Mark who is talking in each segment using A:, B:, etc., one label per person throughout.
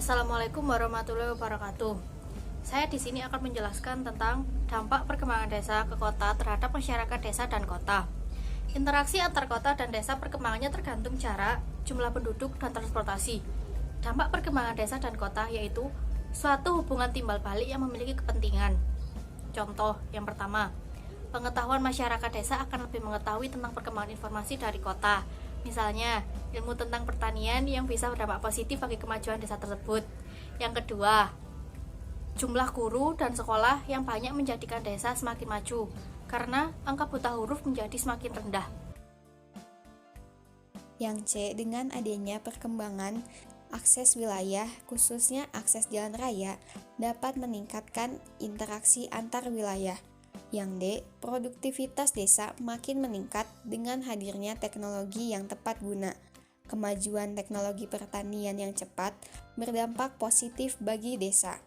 A: Assalamualaikum warahmatullahi wabarakatuh. Saya di sini akan menjelaskan tentang dampak perkembangan desa ke kota terhadap masyarakat desa dan kota. Interaksi antar kota dan desa perkembangannya tergantung jarak, jumlah penduduk, dan transportasi. Dampak perkembangan desa dan kota yaitu suatu hubungan timbal balik yang memiliki kepentingan. Contoh yang pertama, pengetahuan masyarakat desa akan lebih mengetahui tentang perkembangan informasi dari kota. Misalnya, ilmu tentang pertanian yang bisa berdampak positif bagi kemajuan desa tersebut. Yang kedua, jumlah guru dan sekolah yang banyak menjadikan desa semakin maju, karena angka buta huruf menjadi semakin rendah.
B: Yang C, dengan adanya perkembangan akses wilayah, khususnya akses jalan raya, dapat meningkatkan interaksi antar wilayah. Yang D, produktivitas desa makin meningkat dengan hadirnya teknologi yang tepat guna. Kemajuan teknologi pertanian yang cepat berdampak positif bagi desa.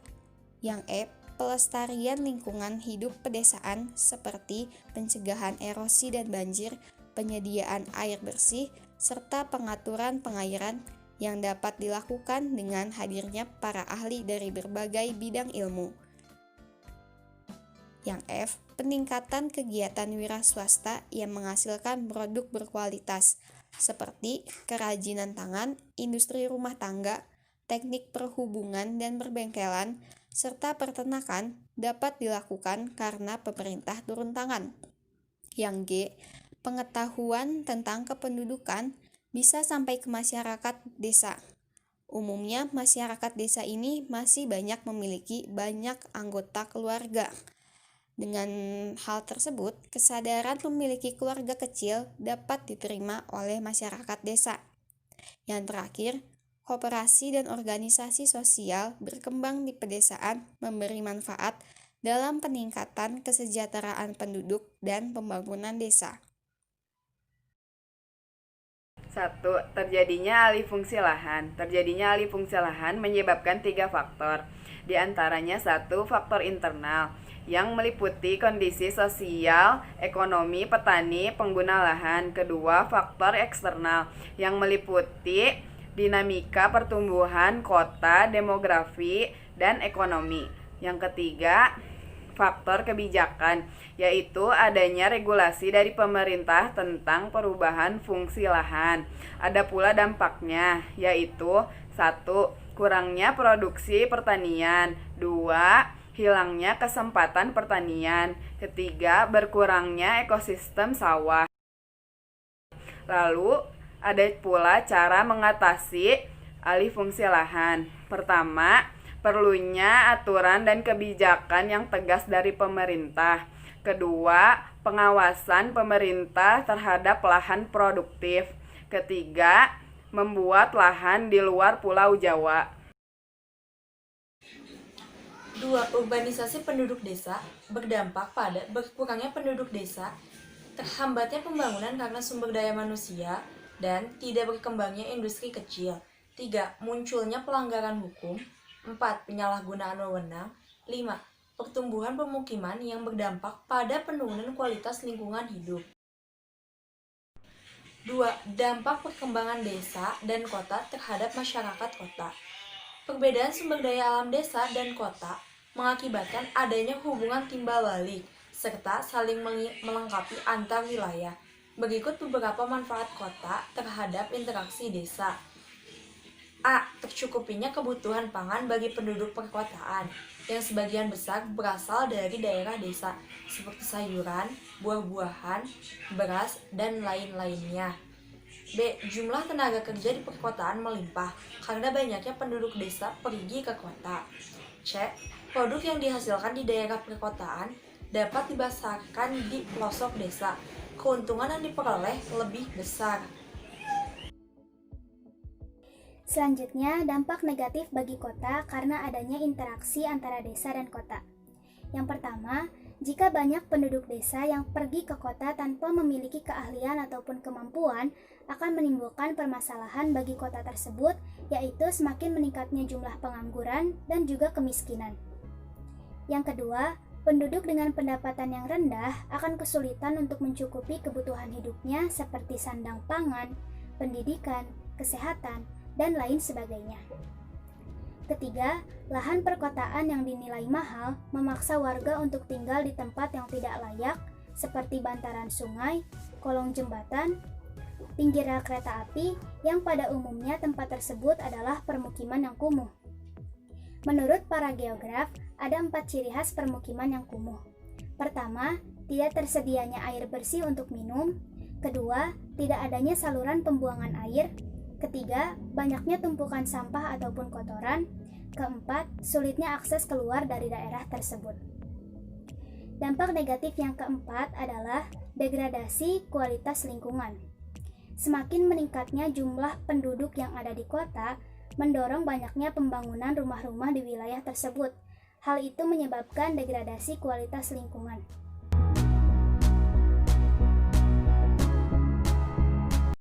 B: Yang E, pelestarian lingkungan hidup pedesaan seperti pencegahan erosi dan banjir, penyediaan air bersih, serta pengaturan pengairan yang dapat dilakukan dengan hadirnya para ahli dari berbagai bidang ilmu. Yang F, peningkatan kegiatan wira swasta yang menghasilkan produk berkualitas seperti kerajinan tangan, industri rumah tangga, teknik perhubungan dan perbengkelan, serta peternakan dapat dilakukan karena pemerintah turun tangan. Yang G, pengetahuan tentang kependudukan bisa sampai ke masyarakat desa. Umumnya masyarakat desa ini masih banyak memiliki banyak anggota keluarga. Dengan hal tersebut, kesadaran memiliki keluarga kecil dapat diterima oleh masyarakat desa. Yang terakhir, koperasi dan organisasi sosial berkembang di pedesaan memberi manfaat dalam peningkatan kesejahteraan penduduk dan pembangunan desa.
C: 1. Terjadinya alih fungsi lahan. Terjadinya alih fungsi lahan menyebabkan 3 faktor. Di antaranya 1. Faktor internal yang meliputi kondisi sosial, ekonomi, petani, pengguna lahan. Kedua, faktor eksternal yang meliputi dinamika pertumbuhan kota, demografi, dan ekonomi. Yang ketiga, faktor kebijakan, yaitu adanya regulasi dari pemerintah tentang perubahan fungsi lahan. Ada pula dampaknya, yaitu 1. Kurangnya produksi pertanian. 2. Hilangnya kesempatan pertanian. Ketiga, berkurangnya ekosistem sawah. Lalu, ada pula cara mengatasi alih fungsi lahan. Pertama, perlunya aturan dan kebijakan yang tegas dari pemerintah. Kedua, pengawasan pemerintah terhadap lahan produktif. Ketiga, membuat lahan di luar Pulau Jawa.
D: 2. Urbanisasi penduduk desa berdampak pada berkurangnya penduduk desa, terhambatnya pembangunan karena sumber daya manusia, dan tidak berkembangnya industri kecil. 3. Munculnya pelanggaran hukum. 4. Penyalahgunaan wewenang. 5. Pertumbuhan pemukiman yang berdampak pada penurunan kualitas lingkungan hidup. 2. Dampak perkembangan desa dan kota terhadap masyarakat kota. Perbedaan sumber daya alam desa dan kota mengakibatkan adanya hubungan timbal balik serta saling melengkapi antar wilayah. Berikut beberapa manfaat kota terhadap interaksi desa. A. Tercukupinya kebutuhan pangan bagi penduduk perkotaan, yang sebagian besar berasal dari daerah desa, seperti sayuran, buah-buahan, beras, dan lain-lainnya. B. Jumlah tenaga kerja di perkotaan melimpah karena banyaknya penduduk desa pergi ke kota. C. Produk yang dihasilkan di daerah perkotaan dapat dipasarkan di pelosok desa. Keuntungan yang diperoleh lebih besar.
E: Selanjutnya, dampak negatif bagi kota karena adanya interaksi antara desa dan kota. Yang pertama, jika banyak penduduk desa yang pergi ke kota tanpa memiliki keahlian ataupun kemampuan, akan menimbulkan permasalahan bagi kota tersebut, yaitu semakin meningkatnya jumlah pengangguran dan juga kemiskinan. Yang kedua, penduduk dengan pendapatan yang rendah akan kesulitan untuk mencukupi kebutuhan hidupnya seperti sandang pangan, pendidikan, kesehatan, dan lain sebagainya. Ketiga, lahan perkotaan yang dinilai mahal memaksa warga untuk tinggal di tempat yang tidak layak seperti bantaran sungai, kolong jembatan, pinggir rel kereta api yang pada umumnya tempat tersebut adalah permukiman yang kumuh. Menurut para geograf, ada 4 ciri khas permukiman yang kumuh. Pertama, tidak tersedianya air bersih untuk minum. Kedua, tidak adanya saluran pembuangan air. Ketiga, banyaknya tumpukan sampah ataupun kotoran. Keempat, sulitnya akses keluar dari daerah tersebut. Dampak negatif yang keempat adalah degradasi kualitas lingkungan. Semakin meningkatnya jumlah penduduk yang ada di kota, mendorong banyaknya pembangunan rumah-rumah di wilayah tersebut. Hal itu menyebabkan degradasi kualitas lingkungan.